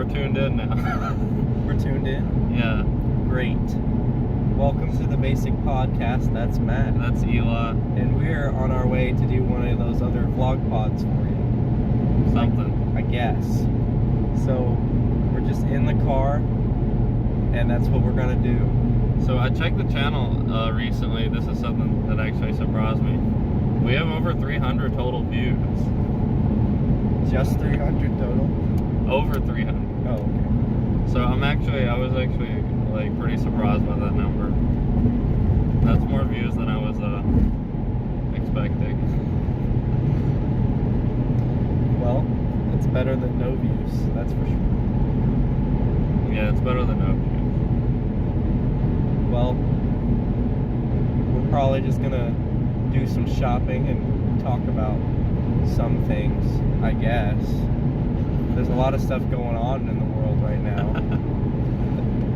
we're tuned in now. We're tuned in? Yeah. Great. Welcome to the Basic Podcast. That's Matt. That's Eli. And we're on our way to do one of those other vlog pods for you. Something. I guess. So, we're just in the car, and that's what we're going to do. So I checked the channel recently. This is something that actually surprised me. We have over 300 total views. Just 300 total? Over 300. Oh, okay. So I was actually like pretty surprised by that number. That's more views than I was expecting. Well, it's better than no views, that's for sure. Yeah, it's better than no views. Well, we're probably just gonna do some shopping and talk about some things, I guess. There's a lot of stuff going on in the world right now.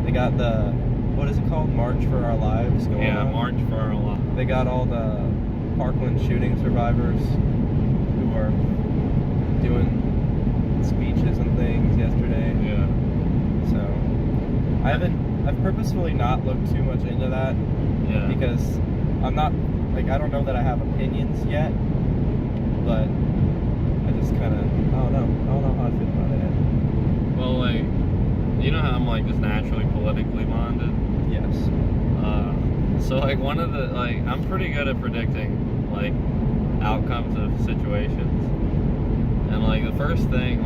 They got the, what is it called? March for Our Lives going on. Yeah, March for Our Lives. They got all the Parkland shooting survivors who are doing speeches and things yesterday. Yeah. So, I've purposefully not looked too much into that. Yeah. Because I'm not, I don't know that I have opinions yet, but I just kind of, I don't know how I feel about it yet. Well, you know how I'm just naturally politically minded? Yes. So one of the, I'm pretty good at predicting, outcomes of situations. And, the first thing,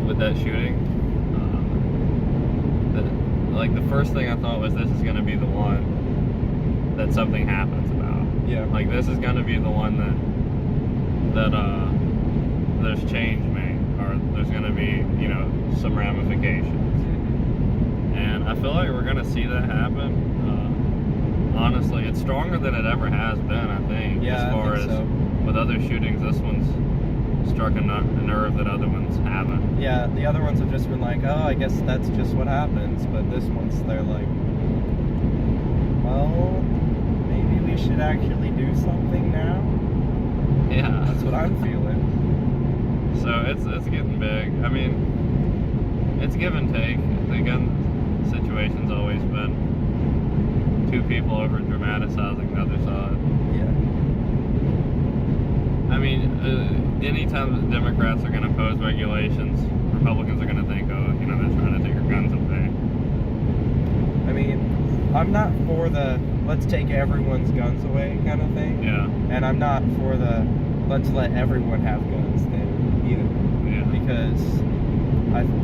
with that shooting, the first thing I thought was this is going to be the one that something happens about. Yeah. This is going to be the one that there's change made, or there's going to be, some ramifications. And I feel like we're going to see that happen. Honestly, it's stronger than it ever has been, I think. Yeah, as far I think as so. With other shootings, this one's struck a nerve that other ones haven't. Yeah, the other ones have just been oh, I guess that's just what happens. But this one's, they're well, maybe we should actually do something now. Yeah. That's what I'm feeling. So it's getting big. I mean, it's give and take. The gun situation's always been two people over dramatizing the other side. Yeah. I mean, anytime the Democrats are going to pose regulations, Republicans are going to think, oh, they're trying to take our guns away. I mean, I'm not for the let's take everyone's guns away kind of thing. Yeah. And I'm not for the let's let everyone have guns thing either. Yeah. Because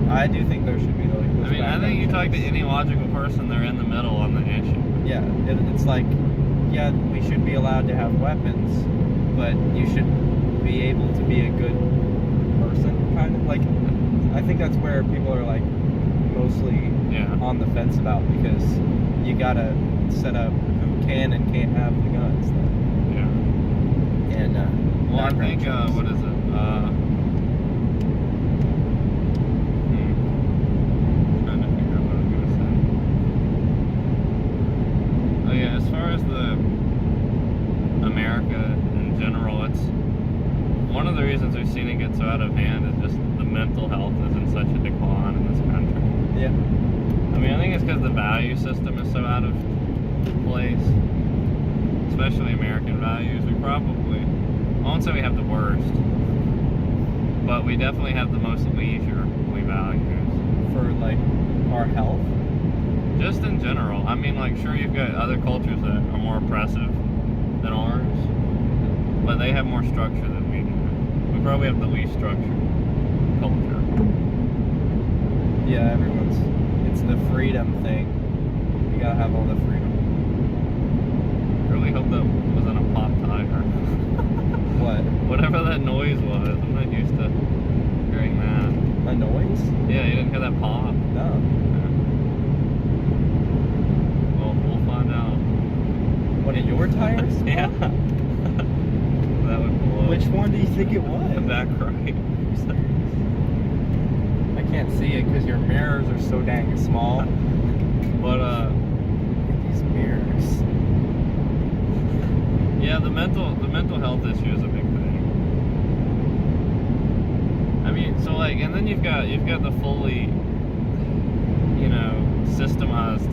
I do think there should be those. I mean, I think you talk to any logical person, they're in the middle on the issue. Yeah, it's yeah, we should be allowed to have weapons, but you should be able to be a good person, kind of. I think that's where people are mostly on the fence about, because you gotta set up who can and can't have the guns. Yeah. And well, I think what is it? Trying to figure out what I was gonna say. Oh yeah, as far as the America in general, it's one of the reasons we've seen it get so out of hand is just the mental health is in such a decline in this country. Yeah. I mean, I think it's because the value system is so out of place, especially American values. We probably, I won't say we have the worst, but we definitely have the most leisurely values. For our health? Just in general. I mean, sure, you've got other cultures that are more oppressive than ours, but they have more structure than we do. We probably have the least structured culture. Yeah, it's the freedom thing. You gotta have all the freedom. I really hope that wasn't a pop tire. What? Whatever that noise was, I'm not used to hearing that. A noise? Yeah, you didn't hear that pop? No. Well, we'll find out. One of your tires? Yeah. That would blow. Which one do you think it was? The back right. I can't see it because your mirrors are so dang small. But these mirrors. Yeah, the mental health issue is a big thing. I mean, so like, and then you've got the fully, you know, systemized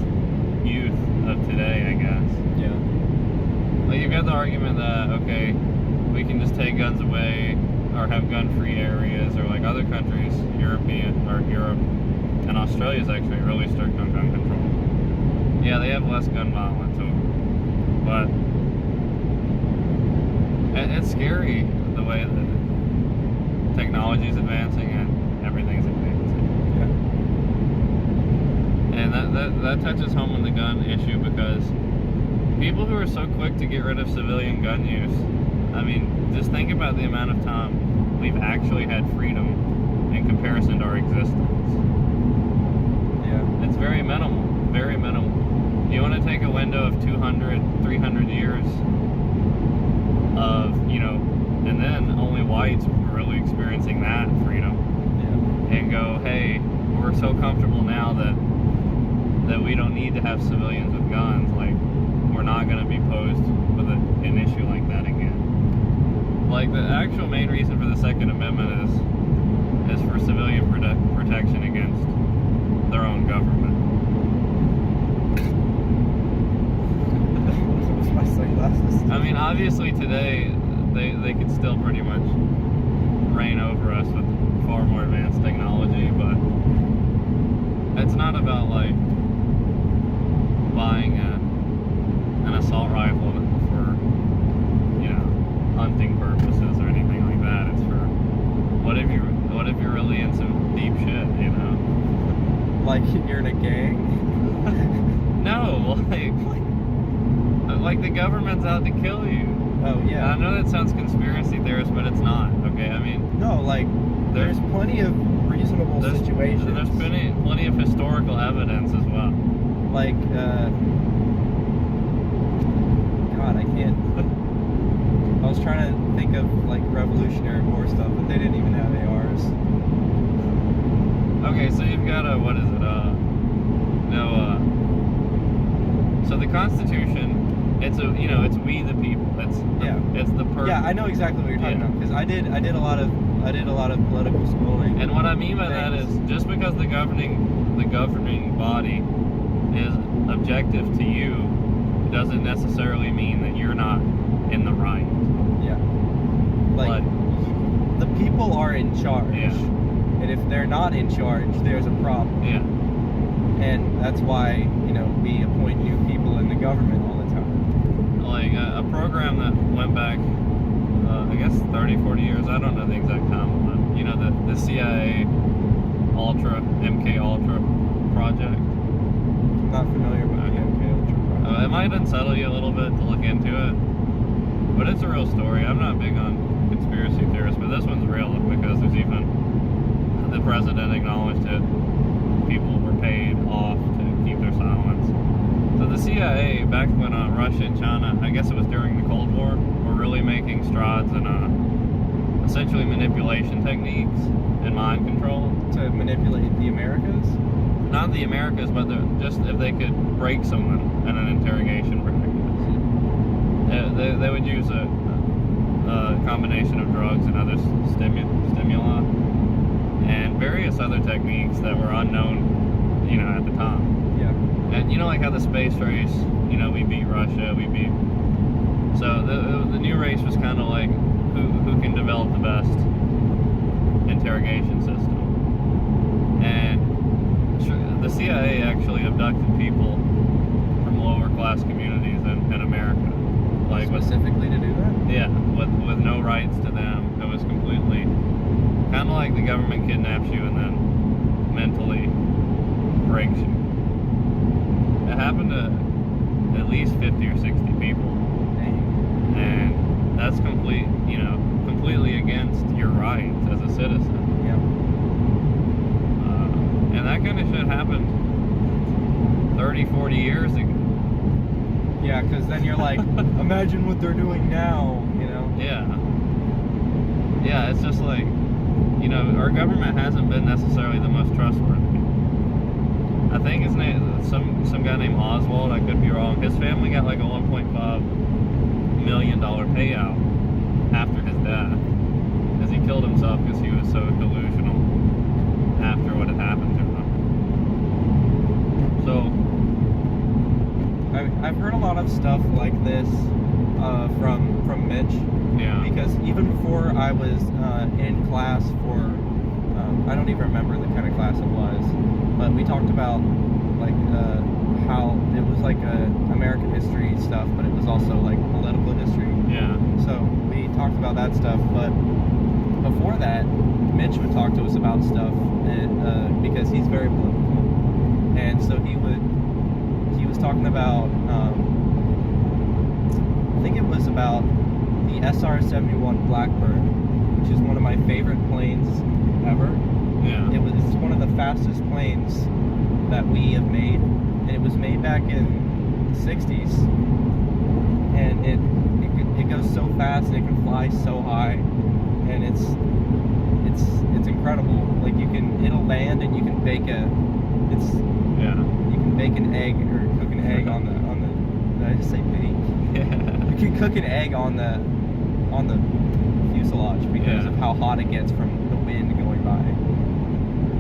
youth of today, I guess. Yeah. Like, you've got the argument that, okay, we can just take guns away or have gun-free areas, or like other countries, Europe and Australia's actually really strict on gun control. Yeah, they have less gun violence, but it's scary the way that technology is advancing and everything's advancing. Yeah. And that touches home on the gun issue, because people who are so quick to get rid of civilian gun use, I mean, just think about the amount of time we've actually had freedom in comparison to our existence. Yeah. It's very minimal, very minimal. You want to take a window of 200, 300 years of, you know, and then only whites were really experiencing that freedom. Yeah. And go, hey, we're so comfortable now that we don't need to have civilians with guns. Like, we're not going to be posed with an issue like that again. Like, the actual main reason for the Second Amendment is for civilian protection against their own government. My sunglasses. I mean, obviously today they could still pretty much reign over us with far more advanced technology, but it's not about like buying an assault rifle for, you know, hunting purposes or anything like that. It's for what if you're really in some deep shit, you know? Like you're in a gang? No, like the government's out to kill you. Oh yeah. I know that sounds conspiracy theorist, but it's not. Okay, I mean, No, like there's plenty of reasonable situations. There's plenty of historical evidence as well. Like God, I can't. I was trying to think of like Revolutionary War stuff, but they didn't even have ARs. Okay, so you've got what is it? So the Constitution, it's we the people. It's the purpose. Yeah, I know exactly what you're talking about, because I did a lot of political schooling. And what I mean by that is, just because the governing body is objective to you doesn't necessarily mean that you're not in the right. Yeah. Like the people are in charge. Yeah. And if they're not in charge, there's a problem. Yeah. And that's why, we appoint new people in the government all the time. Like a program that went back, I guess 30, 40 years, I don't know the exact time, but the CIA MK Ultra project. I'm not familiar with the MK Ultra project. It might unsettle you a little bit to look into it, but it's a real story. I'm not big on conspiracy theorists, but this one's real, because there's even the president acknowledged it. People were paid off to keep their silence. So the CIA, back when Russia and China, I guess it was during the Cold War, were really making strides in essentially manipulation techniques and mind control. To manipulate the Americas? Not the Americas, but just if they could break someone in an interrogation practice. They would use a combination of drugs and other stimuli and various other techniques that were unknown, at the time. Yeah. And like how the space race, we beat Russia, so the new race was kind of like who can develop the best interrogation system. And the CIA actually abducted people from lower class communities in America. Like specifically to do that? Yeah, with no rights to them. It was completely kind of like the government kidnaps you and then mentally breaks you. It happened to at least 50 or 60 people. Dang. And that's completely against your rights as a citizen. Yeah. And that kind of shit happened 30, 40 years ago. Yeah, because then you're like, imagine what they're doing now, Yeah. Yeah, it's just like, our government hasn't been necessarily the most trustworthy. I think his name, some guy named Oswald, I could be wrong, his family got like a $1.5 million payout after his death. because he killed himself because he was so delusional after what had happened to him. So I've heard a lot of stuff like this from Mitch. yeah, Because even before I was in class for, I don't even remember the kind of class it was, but we talked about like how it was like American history stuff, but it was also like political history. yeah, So we talked about that stuff, but before that, Mitch would talk to us about stuff, and because he's very political, and so he was talking about, I think it was about the SR-71 Blackbird, which is one of my favorite planes ever. yeah. It's one of the fastest planes that we have made, and it was made back in the 60s, and it goes so fast and it can fly so high, and it's incredible. Like it'll land and you can bake an egg or cook an egg on the did I just say bake? Yeah. You can cook an egg on the fuselage because of how hot it gets from the wind going by.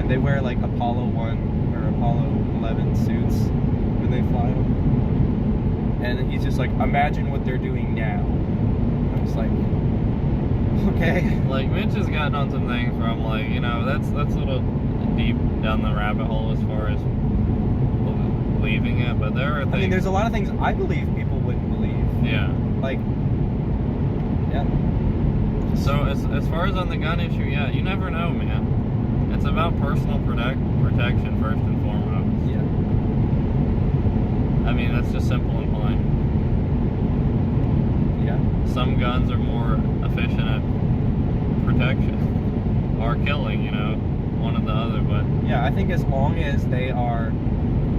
And they wear like Apollo 1 or Apollo 11 suits when they fly them. And he's just like, imagine what they're doing now. I'm just like, okay. Like Mitch has gotten on some things where I'm like, that's a little deep down the rabbit hole as far as believing it, but there are things. I mean, there's a lot of things I believe people wouldn't believe. Yeah. Like, yeah. So as far as on the gun issue, yeah, you never know, man. It's about personal protection first and foremost. Yeah. I mean, that's just simple and plain. Yeah. Some guns are more efficient at protection or killing, one or the other, but Yeah, I think as long as they are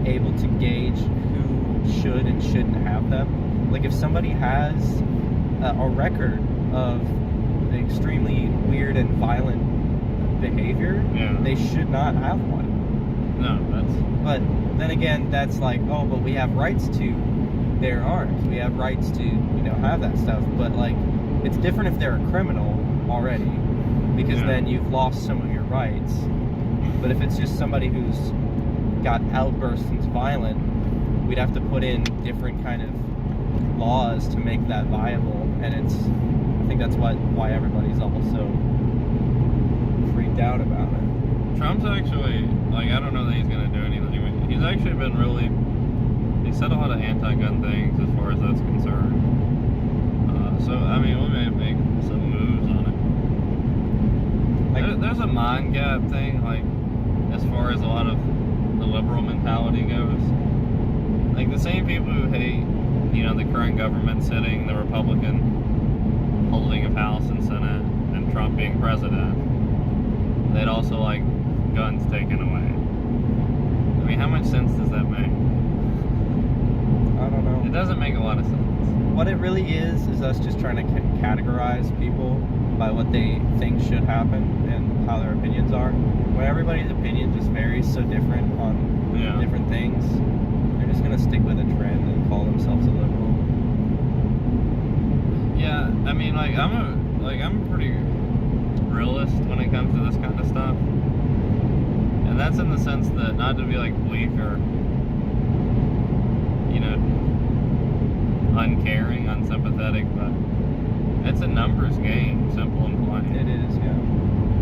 able to gauge who should and shouldn't have them. Like if somebody has a record of extremely weird and violent behavior, they should not have one. no, that's... But then again, that's like, oh, but we have rights to their arms. We have rights to, have that stuff. But like, it's different if they're a criminal already, because then you've lost some of your rights. But if it's just somebody who's got outbursts and's violent, we'd have to put in different kind of laws to make that viable. And I think that's why everybody's all so freaked out about it. Trump's actually, like, I don't know that he's going to do anything. He's actually been he said a lot of anti-gun things as far as that's concerned. So, I mean, we may make some moves on it. There's a mind gap thing, like, as far as a lot of the liberal mentality goes. Like, the same people who hate, the current government sitting, the Republican holding of House and Senate, and Trump being president, they'd also like guns taken away. I mean, how much sense does that make? I don't know. It doesn't make a lot of sense. What it really is us just trying to categorize people by what they think should happen and how their opinions are. When everybody's opinion just varies so different on different things, they're just gonna stick with a trend and call themselves a liberal. Yeah, I mean, like I'm a pretty realist when it comes to this kind of stuff, and that's in the sense that not to be like bleak or uncaring, unsympathetic, but it's a numbers game, simple and plain. It is, yeah.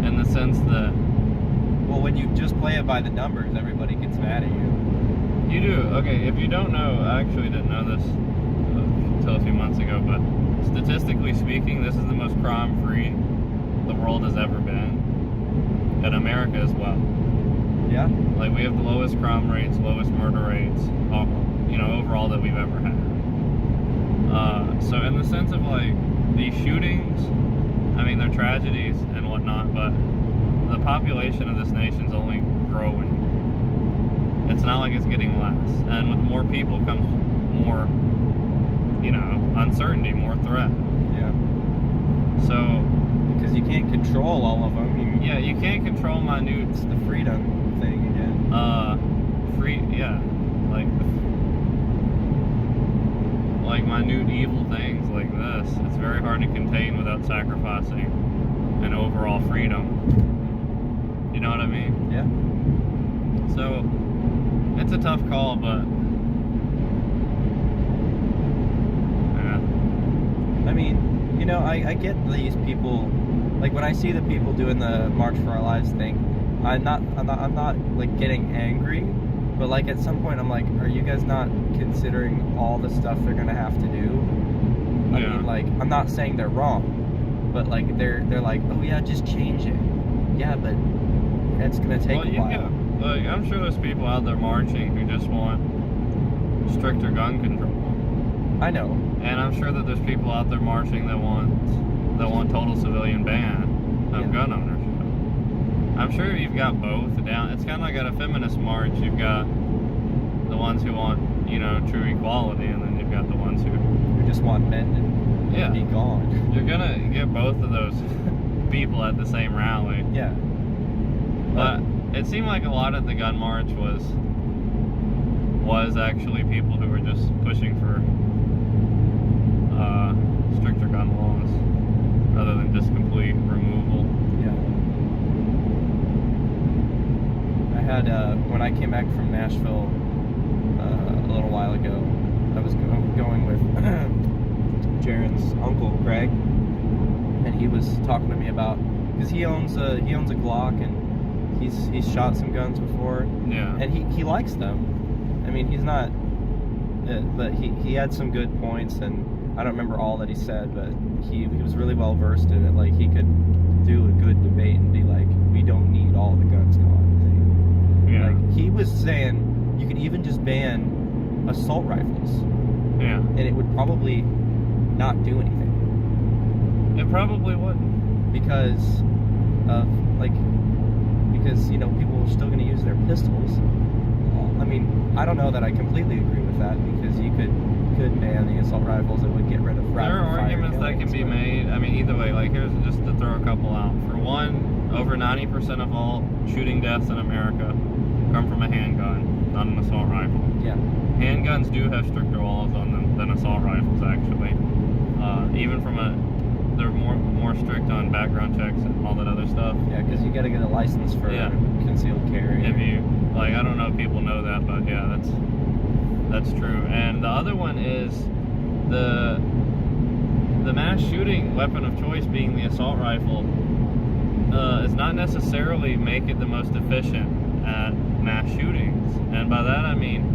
In the sense that, well, when you just play it by the numbers, everybody gets mad at you. you do. Okay, if you don't know, I actually didn't know this until a few months ago, but statistically speaking, this is the most crime-free the world has ever been, and America as well. Yeah. Like, we have the lowest crime rates, lowest murder rates, overall that we've ever had. So in the sense of like these shootings, I mean, they're tragedies and whatnot, but the population of this nation's only growing. It's not like it's getting less, and with more people comes more, uncertainty, more threat. Yeah. So, because you can't control all of them. you can't control minute. It's the freedom thing again. Like minute evil things like this. It's very hard to contain without sacrificing and overall freedom. You know what I mean? Yeah. So it's a tough call, but I mean, you know, I get these people, like when I see the people doing the March for Our Lives thing, I'm not like getting angry, but like at some point I'm like, are you guys not considering all the stuff they're gonna have to do? I mean, like, I'm not saying they're wrong, but like they're like, oh yeah, just change it. Yeah, but it's gonna take a while. Yeah, like I'm sure there's people out there marching who just want stricter gun control. I know. And I'm sure that there's people out there marching that want total civilian ban of gun ownership. I'm sure you've got both down. It's kind of like at a feminist march, you've got the ones who want, you know, true equality, and then you've got the ones who just want men to be gone. You're gonna get both of those people at the same rally. Yeah. But it seemed like a lot of the gun march was actually people who were just pushing for stricter gun laws rather than just complete removal. Yeah. I had when I came back from Nashville a little while ago, I was going with Jaren's uncle Greg, and he was talking to me about, because he owns a Glock, and he's shot some guns before. Yeah. And he likes them. I mean, he's not, but he had some good points, and I don't remember all that he said, but he was really well versed in it. Like, he could do a good debate and be like, we don't need all the guns gone. Yeah. Like, he was saying you could even just ban assault rifles. Yeah. And it would probably not do anything. It probably wouldn't. Because you know, people are still going to use their pistols. I mean, I don't know that I completely agree with that, because you could ban the assault rifles. It would get rid of rapid There are fire arguments that killings, can be made. I mean, either way, like, here's just to throw a couple out. For one, over 90% of all shooting deaths in America come from a handgun, not an assault rifle. Yeah. Handguns do have stricter laws on them than assault rifles, actually. Even they're more strict on background checks and all that other stuff. Yeah, because you got to get a license for concealed carry. If you, like, I don't know if people know that, but yeah, that's true. And the other one is the mass shooting weapon of choice being the assault rifle is not necessarily make it the most efficient at mass shootings. And by that I mean,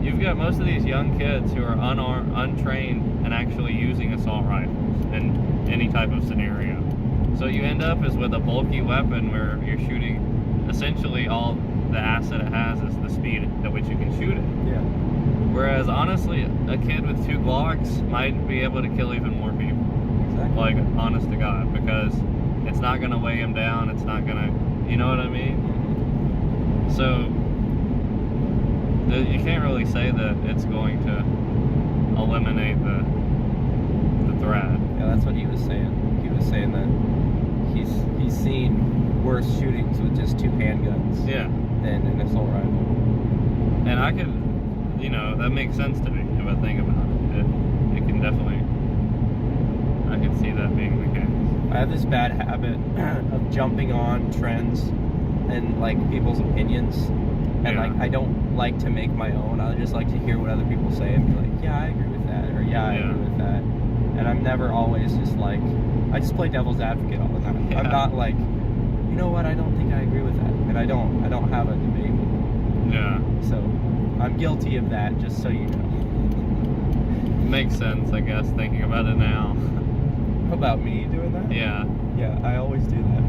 you've got most of these young kids who are untrained and actually using assault rifles in any type of scenario. So you end up is with a bulky weapon where you're shooting, essentially all the asset it has is the speed at which you can shoot it. Yeah. Whereas honestly, a kid with 2 Glocks might be able to kill even more people. Exactly. Like, honest to God, because it's not going to weigh him down. It's not going to, you know what I mean? So you can't really say that it's going to eliminate the threat. Yeah, that's what he was saying. He was saying that he's seen worse shootings with just 2 handguns than an assault rifle. And I could, you know, that makes sense to me if I think about it. It can definitely, I can see that being the case. I have this bad habit of jumping on trends and like people's opinions, and like I don't like to make my own. I just like to hear what other people say and be like, yeah, I agree with that, or yeah, I agree with that. And I'm never always just like, I just play devil's advocate all the time. I'm not like, you know what, I don't think I agree with that, and I don't have a debate with them. Yeah. So I'm guilty of that, just so you know. Makes sense, I guess, thinking about it now. About me doing that? Yeah. Yeah, I always do that.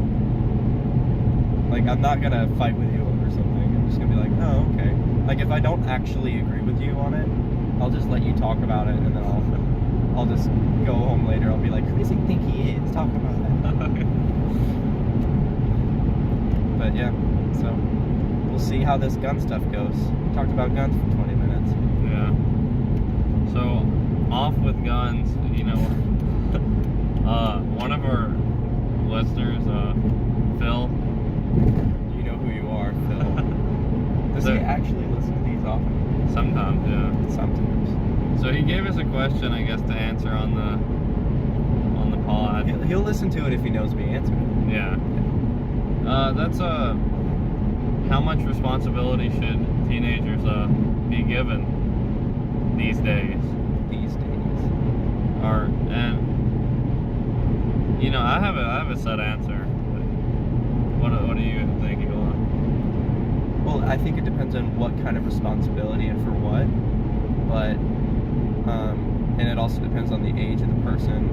Like, I'm not gonna fight with you over something. I'm just gonna be like, oh, okay. Like, if I don't actually agree with you on it, I'll just let you talk about it, and then I'll just go home later. I'll be like, who does he think he is talking about that? But yeah, so we'll see how this gun stuff goes. We talked about guns for 20 minutes. Yeah. So, off with guns, you know, one of our listeners, Phil. You know who you are, Phil. Does he actually listen to these often? Sometimes, yeah. Sometimes. So he gave us a question, I guess, to answer on the pod. He'll listen to it if he knows me answering it. Yeah. That's how much responsibility should teenagers be given these days? And you know, I have a set answer. What do you think, Elon? Well, I think it depends on what kind of responsibility and for what, but and it also depends on the age of the person,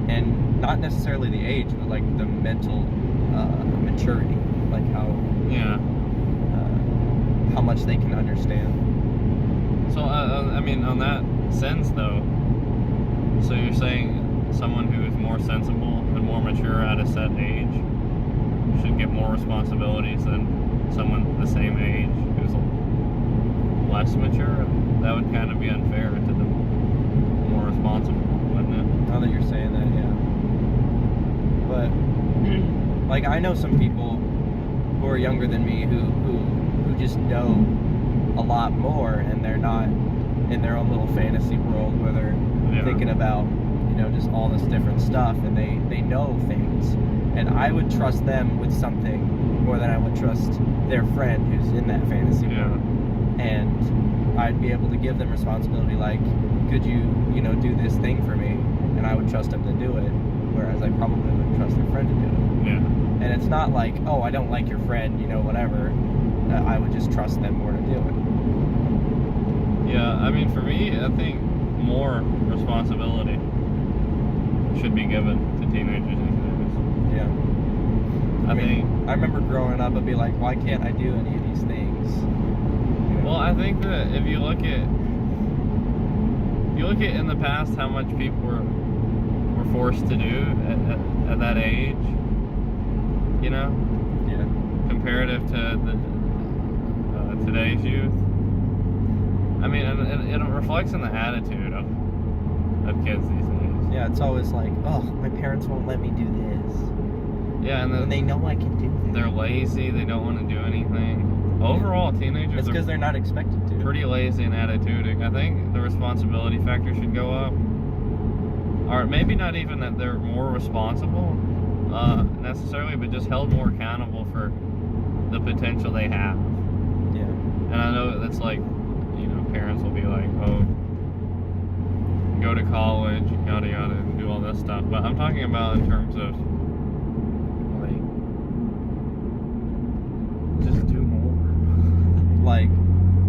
and not necessarily the age, but like the mental maturity, like how much they can understand. So I mean, on that sense though, so you're saying someone who is more sensible and more mature at a set age should get more responsibilities than someone the same age who's less mature? That would kind of be unfair to the more responsible, wouldn't it? Now that you're saying that, yeah. But like, I know some people who are younger than me who just know a lot more, and they're not in their own little fantasy world where they're thinking about, you know, just all this different stuff, and they know things. And I would trust them with something more than I would trust their friend who's in that fantasy world. And I'd be able to give them responsibility, like, could you know, do this thing for me? And I would trust them to do it, whereas I probably wouldn't trust their friend to do it. Yeah. And it's not like, oh, I don't like your friend, you know, whatever. I would just trust them more to do it. Yeah, I mean, for me, I think more responsibility should be given to teenagers these days. Yeah. I think. I remember growing up, I'd be like, why can't I do any of these things? You know? Well, I think that if you look at in the past how much people were forced to do at that age, you know, comparative to today's youth. I mean, it reflects in the attitude of kids these days. Yeah, it's always like, oh, my parents won't let me do this. Yeah, and they know I can do this. They're lazy. They don't want to do anything. Overall, teenagers it's because they're not expected to. Pretty lazy and attituding. I think the responsibility factor should go up. Or maybe not even that they're more responsible necessarily, but just held more accountable for the potential they have. Yeah. And I know that's like, you know, parents will be like, oh, go to college, yada yada, and do all this stuff. But I'm talking about in terms of just do more.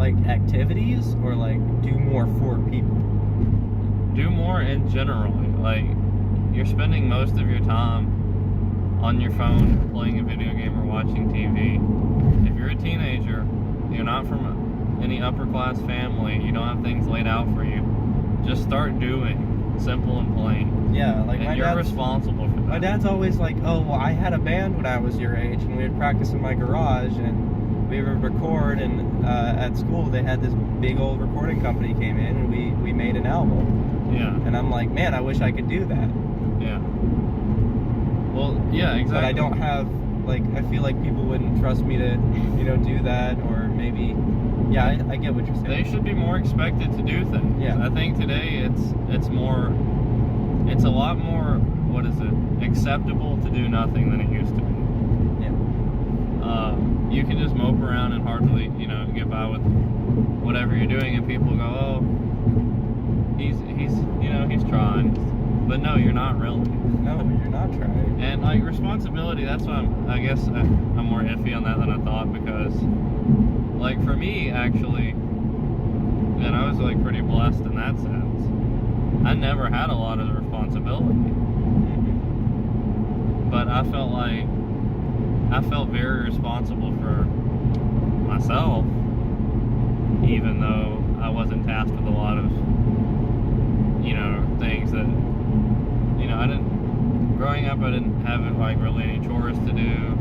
like activities, or like do more for people? Do more in general. Like, you're spending most of your time on your phone playing a video game or watching TV. If you're a teenager, you're not from any upper class family, you don't have things laid out for you, just start doing. Simple and plain. Yeah, like and you're responsible for that. My dad's always like, oh, well, I had a band when I was your age, and we would practice in my garage, and we would record, and at school they had this big old recording company came in, and we made an album. Yeah. And I'm like, man, I wish I could do that. Yeah. Well, yeah, exactly. But I don't have, like, I feel like people wouldn't trust me to, you know, do that, or maybe, yeah, I get what you're saying. They should be more expected to do things. Yeah. I think today it's a lot more, what is it, acceptable to do nothing than it used to be. Yeah. You can just mope around and hardly, you know, get by with whatever you're doing, and people go, oh, he's you know, he's trying. But no, you're not really. No, you're not trying. And like responsibility, that's why I guess I'm more iffy on that than I thought, because like for me actually, and I was like pretty blessed in that sense. I never had a lot of responsibility. But I felt very responsible for myself, even though I wasn't tasked with a lot of, you know, things that, you know, growing up I didn't have like really any chores to do.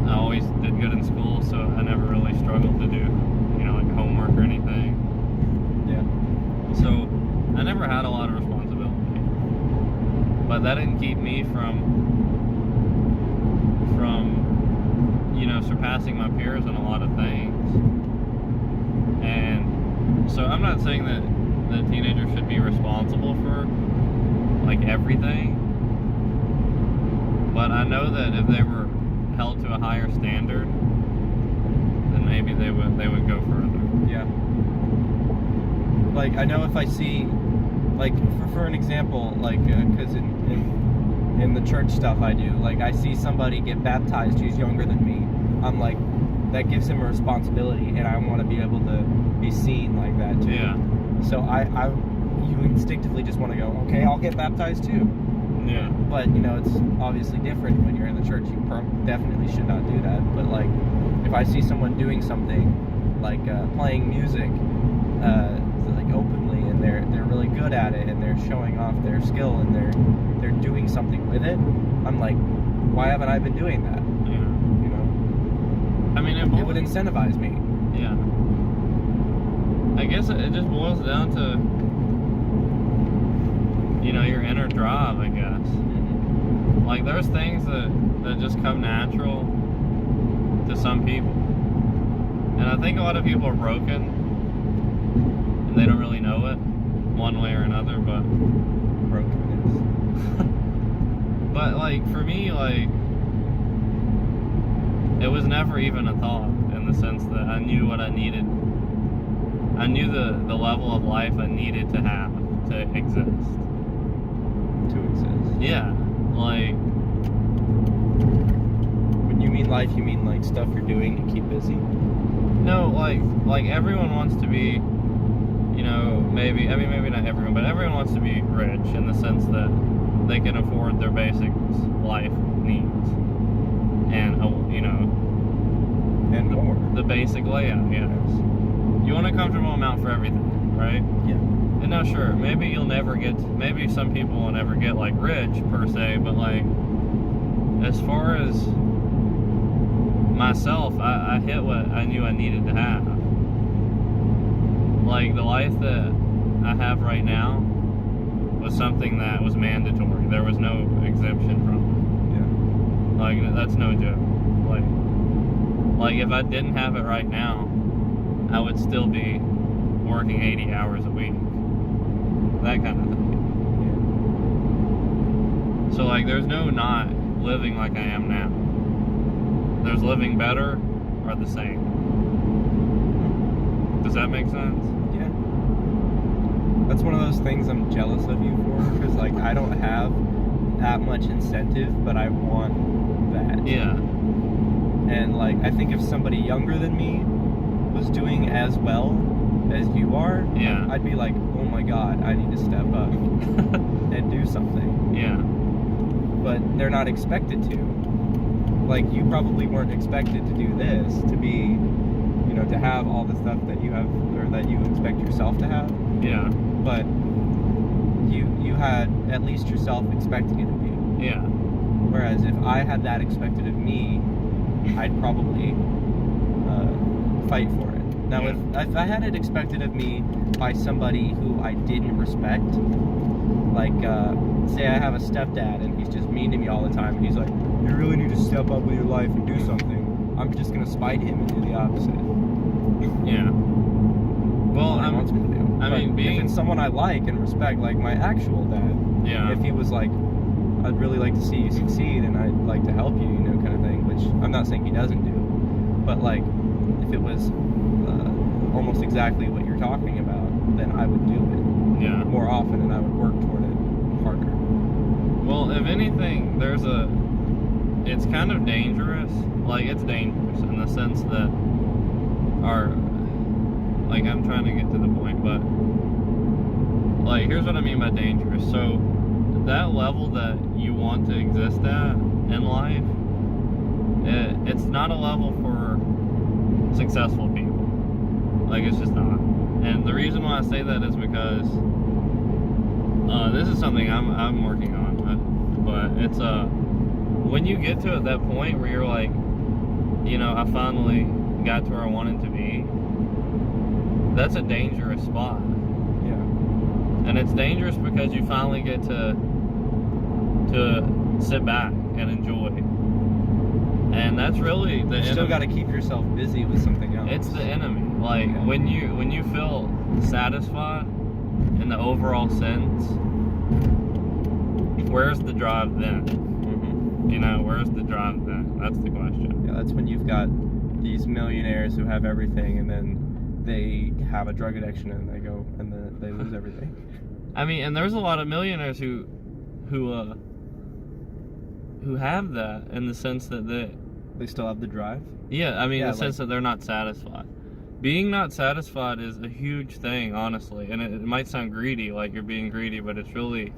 I always did good in school, so I never really struggled to do, you know, like homework or anything. Yeah. So I never had a lot of responsibility. But that didn't keep me from you know, surpassing my peers in a lot of things. And so I'm not saying that the teenager should be responsible for like everything, But I know that if they were held to a higher standard, then maybe they would go further. Yeah. Like, I know if I see, like, for an example, like, because in the church stuff I do, like, I see somebody get baptized who's younger than me, I'm like, that gives him a responsibility, and I want to be able to be seen like that too. Yeah. So you instinctively just want to go, okay, I'll get baptized too. Yeah. But, you know, it's obviously different when you're in the church. You definitely should not do that. But, like, if I see someone doing something, like playing music, like, openly, and they're really good at it, and they're showing off their skill, and they're doing something with it, I'm like, why haven't I been doing that? Yeah. You know? I mean, It would incentivize me. Yeah. I guess it just boils down to, you know, your inner drive, I guess. Like, there's things that just come natural to some people. And I think a lot of people are broken, and they don't really know it, one way or another, but... Brokenness. But, like, for me, like, it was never even a thought, in the sense that I knew what I needed. I knew the level of life I needed to have to exist. To exist. Yeah, like... When you mean life, you mean, like, stuff you're doing to keep busy? No, like everyone wants to be, you know, maybe not everyone, but everyone wants to be rich in the sense that they can afford their basic life needs. And, you know... And more. The basic layout, yes. You want a comfortable amount for everything, right? Yeah. And now, sure, maybe maybe some people will never get, like, rich, per se, but, like, as far as myself, I hit what I knew I needed to have. Like, the life that I have right now was something that was mandatory. There was no exemption from it. Yeah. Like, that's no joke. Like, if I didn't have it right now, I would still be working 80 hours a week. That kind of thing. Yeah. So, like, there's no not living like I am now. There's living better or the same. Does that make sense? Yeah. That's one of those things I'm jealous of you for, because, like, I don't have that much incentive, but I want that. Yeah. And, like, I think if somebody younger than me was doing as well as you are, Yeah. I'd be like, oh my god, I need to step up and do something. Yeah. But they're not expected to. Like, you probably weren't expected to do this, to be, you know, to have all the stuff that you have, or that you expect yourself to have. Yeah. But you had at least yourself expecting it of you. Yeah. Whereas if I had that expected of me, I'd probably fight for it. Now, Yeah. if I had it expected of me by somebody who I didn't respect, like, say I have a stepdad and he's just mean to me all the time, and he's like, you really need to step up with your life and do something, I'm just going to spite him and do the opposite. Yeah. Well, What he wants me to do. I But mean, if it's someone I like and respect, like my actual dad, Yeah. if he was like, I'd really like to see you succeed and I'd like to help you, you know, kind of thing, which I'm not saying he doesn't do, but, like, if it was almost exactly what you're talking about, then I would do it Yeah. more often and I would work toward it harder. Well, if anything, it's kind of dangerous. Like, it's dangerous in the sense that like, I'm trying to get to the point, but, like, here's what I mean by dangerous. So, that level that you want to exist at in life, it's not a level for successful people. Like, it's just not. And the reason why I say that is because this is something I'm working on, but it's when you get to that point where you're like, you know, I finally got to where I wanted to be, that's a dangerous spot. Yeah. And it's dangerous because you finally get to sit back and enjoy. And that's really the You still got to keep yourself busy with something else. It's the enemy. Like, when you feel satisfied in the overall sense, where's the drive then? Mm-hmm. You know, where's the drive then? That's the question. Yeah, that's when you've got these millionaires who have everything, and then they have a drug addiction, and they go and they lose everything. I mean, and there's a lot of millionaires who have that, in the sense that they still have the drive. Yeah, I mean, in the like, sense that they're not satisfied. Being not satisfied is a huge thing, honestly, and it might sound greedy, like you're being greedy, but it's really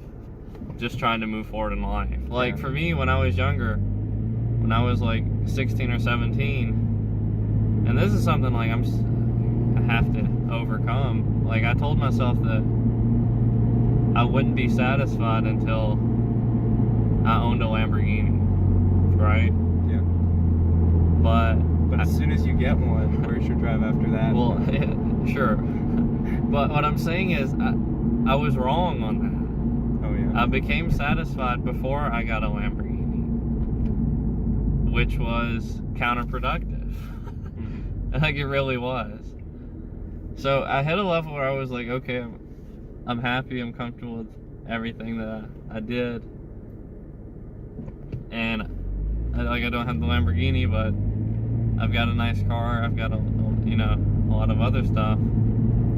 just trying to move forward in life. Like, for me, when I was younger, when I was like 16 or 17, and this is something like I have to overcome. Like, I told myself that I wouldn't be satisfied until I owned a Lamborghini, right? Yeah. But as soon as you get one, where's your drive after that? Well, sure. But what I'm saying is, I was wrong on that. Oh yeah. I became satisfied before I got a Lamborghini, which was counterproductive. Like, it really was. So I hit a level where I was like, okay, I'm happy, I'm comfortable with everything that I did. And I don't have the Lamborghini, but I've got a nice car. I've got a lot of other stuff.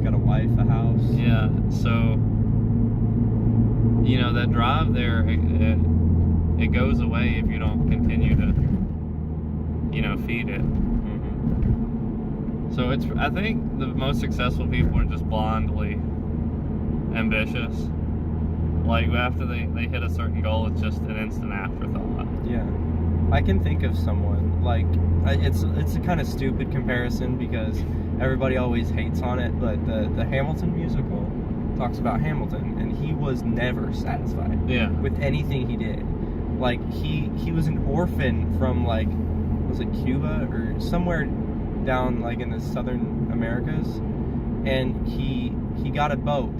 Got a wife, a house. Yeah. So, that drive there, it goes away if you don't continue to, feed it. So I think the most successful people are just blindly ambitious. Like, after they hit a certain goal, it's just an instant afterthought. Yeah. I can think of someone, like, it's a kind of stupid comparison because everybody always hates on it, but the Hamilton musical talks about Hamilton, and he was never satisfied with anything he did. Like, he was an orphan from, like, was it Cuba or somewhere down, like, in the southern Americas, and he got a boat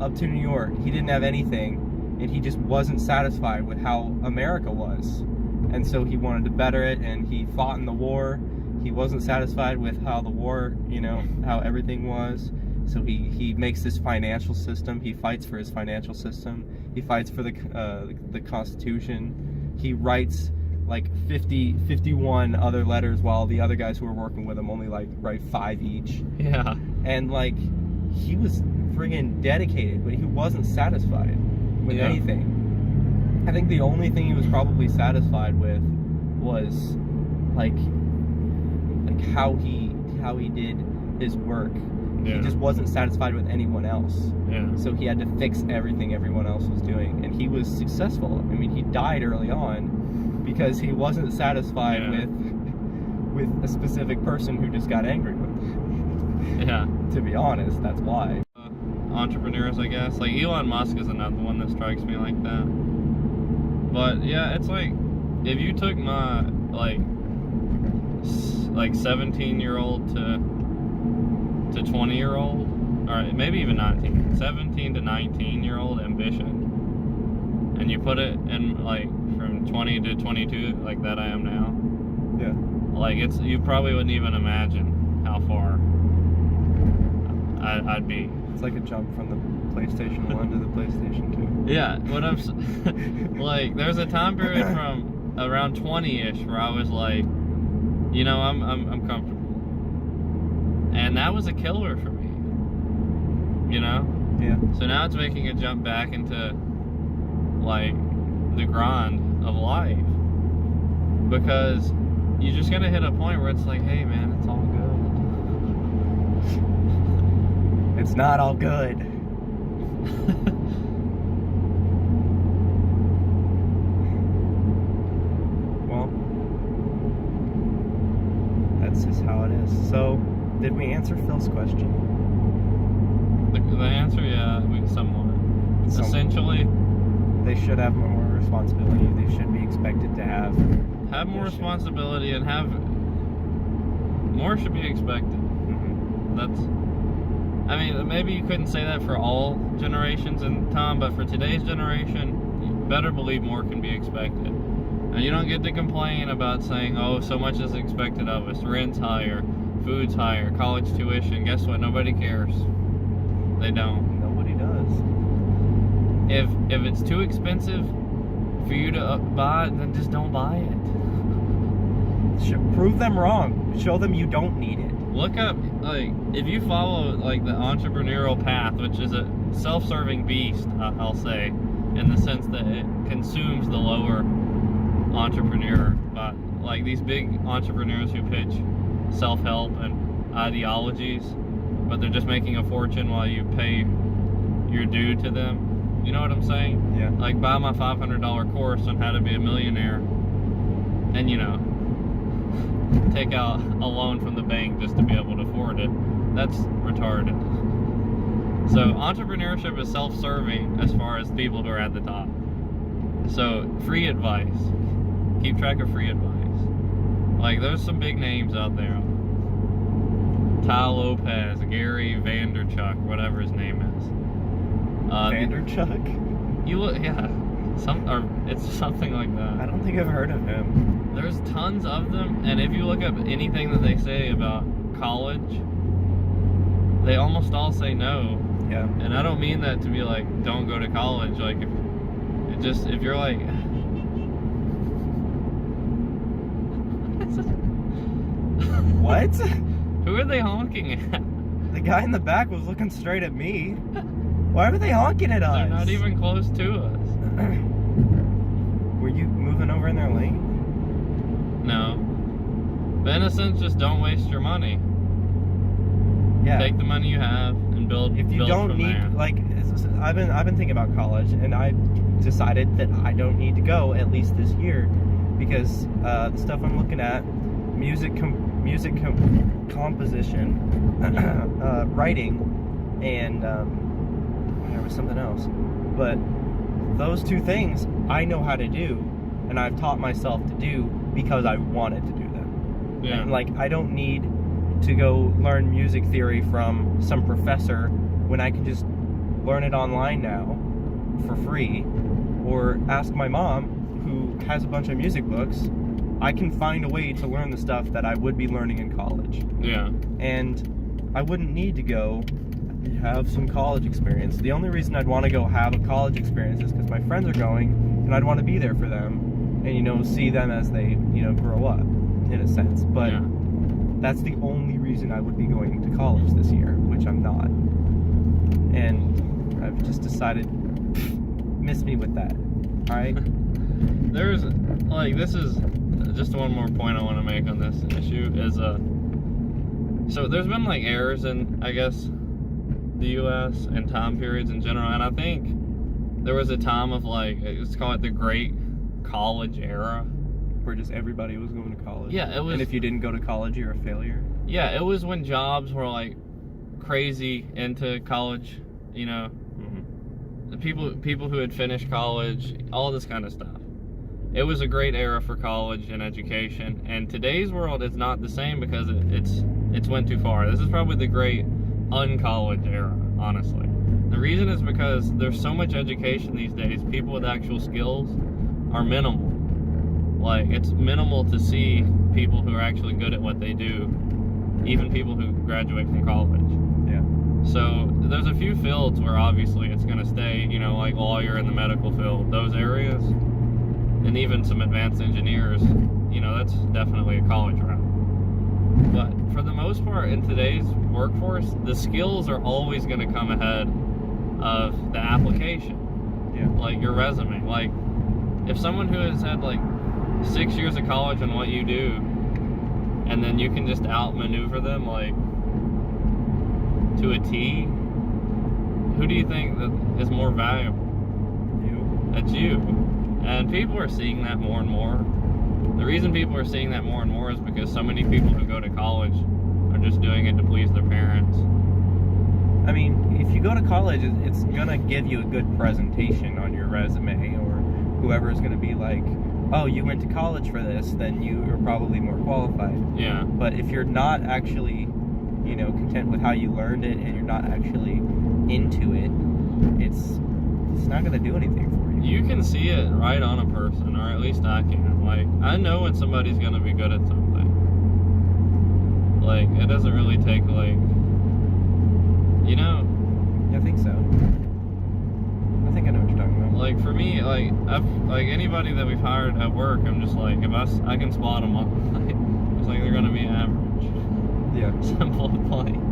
up to New York. He didn't have anything, and he just wasn't satisfied with how America was. And so he wanted to better it, and he fought in the war. He wasn't satisfied with how the war, how everything was. So he makes this financial system. He fights for his financial system. He fights for the Constitution. He writes like 51 other letters, while the other guys who were working with him only like write 5 each. Yeah. And like, he was friggin' dedicated, but he wasn't satisfied with anything. I think the only thing he was probably satisfied with was like how he did his work. Yeah. He just wasn't satisfied with anyone else. Yeah. So he had to fix everything everyone else was doing, and he was successful. I mean, he died early on because he wasn't satisfied with a specific person who just got angry with him. Yeah. To be honest, that's why. Entrepreneurs, I guess. Like, Elon Musk is another one that strikes me like that. But yeah, it's like, if you took my like 17-year-old to 20-year-old, or maybe even 17 to 19-year-old ambition, and you put it in like from 20 to 22, like that I am now. Yeah. Like, you probably wouldn't even imagine how far I'd be. It's like a jump from the PlayStation 1 to the PlayStation 2. Yeah, what I'm like, there's a time period from around 20-ish where I was like, I'm comfortable, and that was a killer for me. Yeah. So now it's making a jump back into like the grind of life, because you just gotta hit a point where it's like, hey man, it's all good. It's not all good. Well, that's just how it is. So, did we answer Phil's question? The answer, yeah, somewhat. Essentially, they should have more responsibility. They should be expected to have more responsibility, and more should be expected. I mean, maybe you couldn't say that for all generations in time, but for today's generation, you better believe more can be expected. And you don't get to complain about saying, oh, so much is expected of us. Rent's higher, food's higher, college tuition. Guess what? Nobody cares. They don't. Nobody does. If it's too expensive, for you to buy it, then just don't buy it. Prove them wrong. Show them you don't need it. Look up, like, if you follow, like, the entrepreneurial path, which is a self-serving beast, I'll say, in the sense that it consumes the lower entrepreneur. But, like, these big entrepreneurs who pitch self-help and ideologies, but they're just making a fortune while you pay your due to them. You know what I'm saying? Yeah. Like, buy my $500 course on how to be a millionaire, and, you know, take out a loan from the bank just to be able to afford it. That's retarded. So entrepreneurship is self-serving as far as people who are at the top. So free advice. Keep track of free advice. Like, there's some big names out there. Ty Lopez, Gary Vaynerchuk, whatever his name is. Vaynerchuk? You look, yeah. It's something like that. I don't think I've heard of him. There's tons of them, and if you look up anything that they say about college, they almost all say no. Yeah. And I don't mean that to be like, don't go to college. Like, if you're like, what? Who are they honking at? The guy in the back was looking straight at me. Why were they honking at us? They're not even close to us. Were you moving over in their lane? No. But in a sense, just don't waste your money. Yeah. Take the money you have and build. If you build don't from need, there. like, I've been thinking about college, and I decided that I don't need to go at least this year, because the stuff I'm looking at, music composition, writing, and there was something else, but those two things I know how to do, and I've taught myself to do because I wanted to do them. Yeah. And, like, I don't need to go learn music theory from some professor when I can just learn it online now for free, or ask my mom, who has a bunch of music books. I can find a way to learn the stuff that I would be learning in college. Yeah. And I wouldn't need to go have some college experience. The only reason I'd want to go have a college experience is because my friends are going, and I'd want to be there for them, and, you know, see them as they, you know, grow up, in a sense. But yeah. That's the only reason I would be going to college this year, which I'm not. And I've just decided, miss me with that. Alright? There's, like, this is just one more point I want to make on this issue is, so there's been, like, errors in, I guess, the U.S. and time periods in general, and I think there was a time of, like, let's call it the Great College Era. Where just everybody was going to college. Yeah, it was. And if you didn't go to college, you're a failure. Yeah, it was when jobs were, like, crazy into college, you know. Mm-hmm. The people who had finished college, all this kind of stuff. It was a great era for college and education, and today's world is not the same because it's went too far. This is probably the great uncollege era, honestly. The reason is because there's so much education these days. People with actual skills are minimal. Like, it's minimal to see people who are actually good at what they do, even people who graduate from college. Yeah. So there's a few fields where obviously it's going to stay, you know, like lawyer in the medical field, those areas, and even some advanced engineers, you know, that's definitely a college route. But for the most part, in today's workforce, the skills are always going to come ahead of the application. Yeah. Like your resume. Like, if someone who has had like 6 years of college on what you do, and then you can just outmaneuver them, like, to a T, who do you think that is more valuable? You. That's you. And people are seeing that more and more. The reason people are seeing that more and more is because so many people who go to college are just doing it to please their parents. I mean, if you go to college, it's gonna give you a good presentation on your resume, or whoever is gonna be like, oh, you went to college for this, then you are probably more qualified. Yeah. But if you're not actually, you know, content with how you learned it, and you're not actually into it, it's not gonna do anything for you. You can see it right on a person, or at least I can. Like, I know when somebody's gonna be good at something. Like, it doesn't really take, like, you know. I think so. I think I know what you're talking about. Like, like for me, like anybody that we've hired at work, I'm just like, if I can spot them on, it's like they're gonna be average. Yeah. Simple and plain.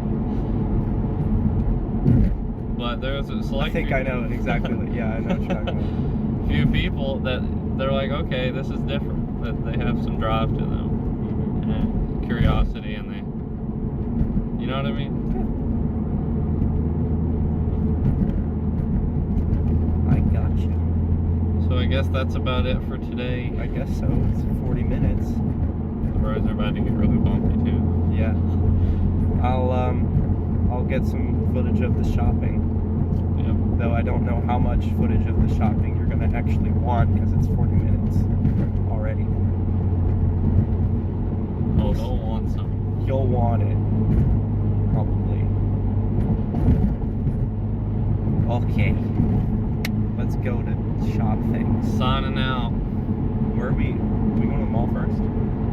But there's a select. I think I know exactly. Yeah, I know what you're talking about. Few people that they're like, okay, this is different. That they have some drive to them and curiosity, and they, you know what I mean? I got you. So I guess that's about it for today. I guess so. It's 40 minutes. The roads are about to get really bumpy too. Yeah. I'll get some footage of the shopping. Yep. Though I don't know how much footage of the shopping you're gonna actually want because it's 40 minutes already. Oh, they'll want some. You'll want it. Probably. Okay. Let's go to shop things. Signing out. Where are we? We going to the mall first?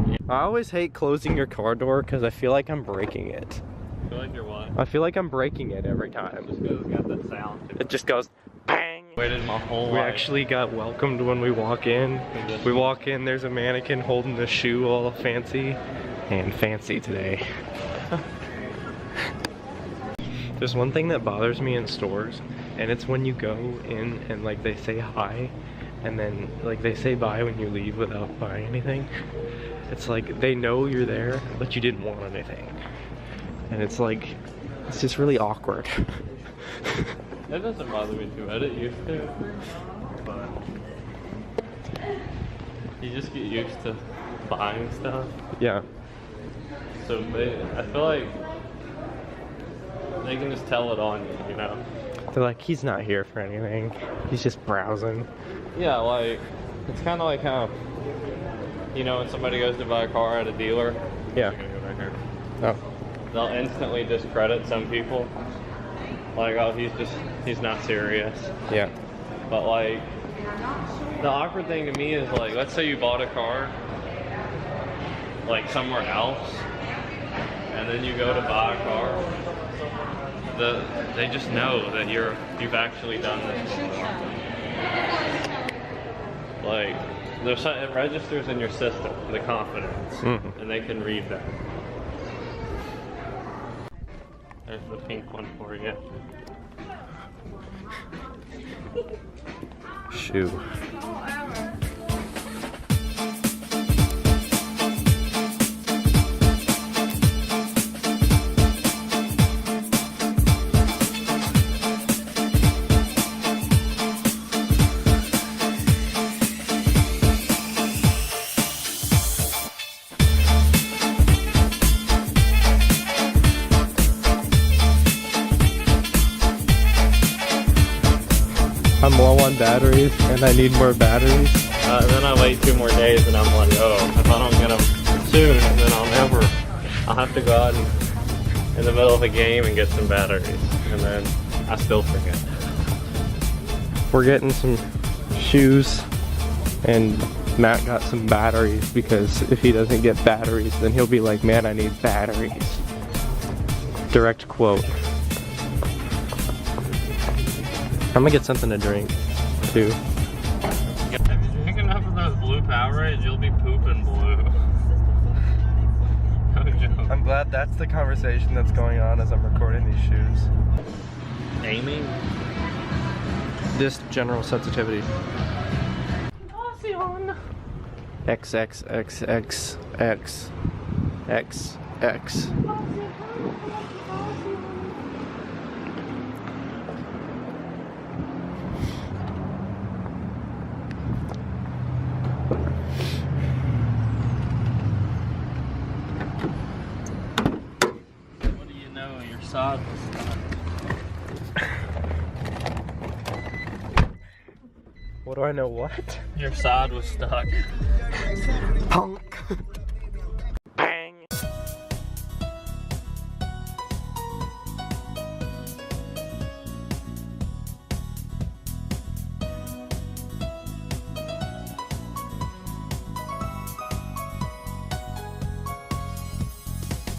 Yeah. I always hate closing your car door because I feel like I'm breaking it. I feel like you're what? I feel like I'm breaking it every time. Just because it's got that sound to it. It just goes bang. Waited my whole We life. actually got welcomed when we walk in. We walk in, there's a mannequin holding the shoe all fancy. And fancy today. There's one thing that bothers me in stores, and it's when you go in and like they say hi, and then like they say bye when you leave without buying anything. It's like they know you're there, but you didn't want anything. And it's like, it's just really awkward. That doesn't bother me too much. It used to. But you just get used to buying stuff. Yeah. So I feel like they can just tell it on you, you know? They're like, he's not here for anything. He's just browsing. Yeah, like, it's kind of like how, you know, when somebody goes to buy a car at a dealer. Yeah. I'm gonna go back here. Oh. They'll instantly discredit some people. Like, oh, he's not serious. Yeah. But like, the awkward thing to me is like, let's say you bought a car, like somewhere else, and then you go to buy a car. They just know that you've actually done this before. Like, it registers in your system, the confidence, and they can read that. There's the pink one for you. Shoe. I'm low on batteries and I need more batteries. Then I wait 2 more days and I'm like, oh, if I don't get them soon, then I'll have to go out in the middle of a game and get some batteries. And then I still forget. We're getting some shoes and Matt got some batteries because if he doesn't get batteries, then he'll be like, man, I need batteries. Direct quote. I'm gonna get something to drink, too. If you drink enough of those blue Powerades, you'll be pooping blue. No joke. I'm glad that's the conversation that's going on as I'm recording these shoes. Aiming? Just general sensitivity. XXXXXXX. What do you know? Your sod was stuck. What do I know what? Your sod was stuck. Punk.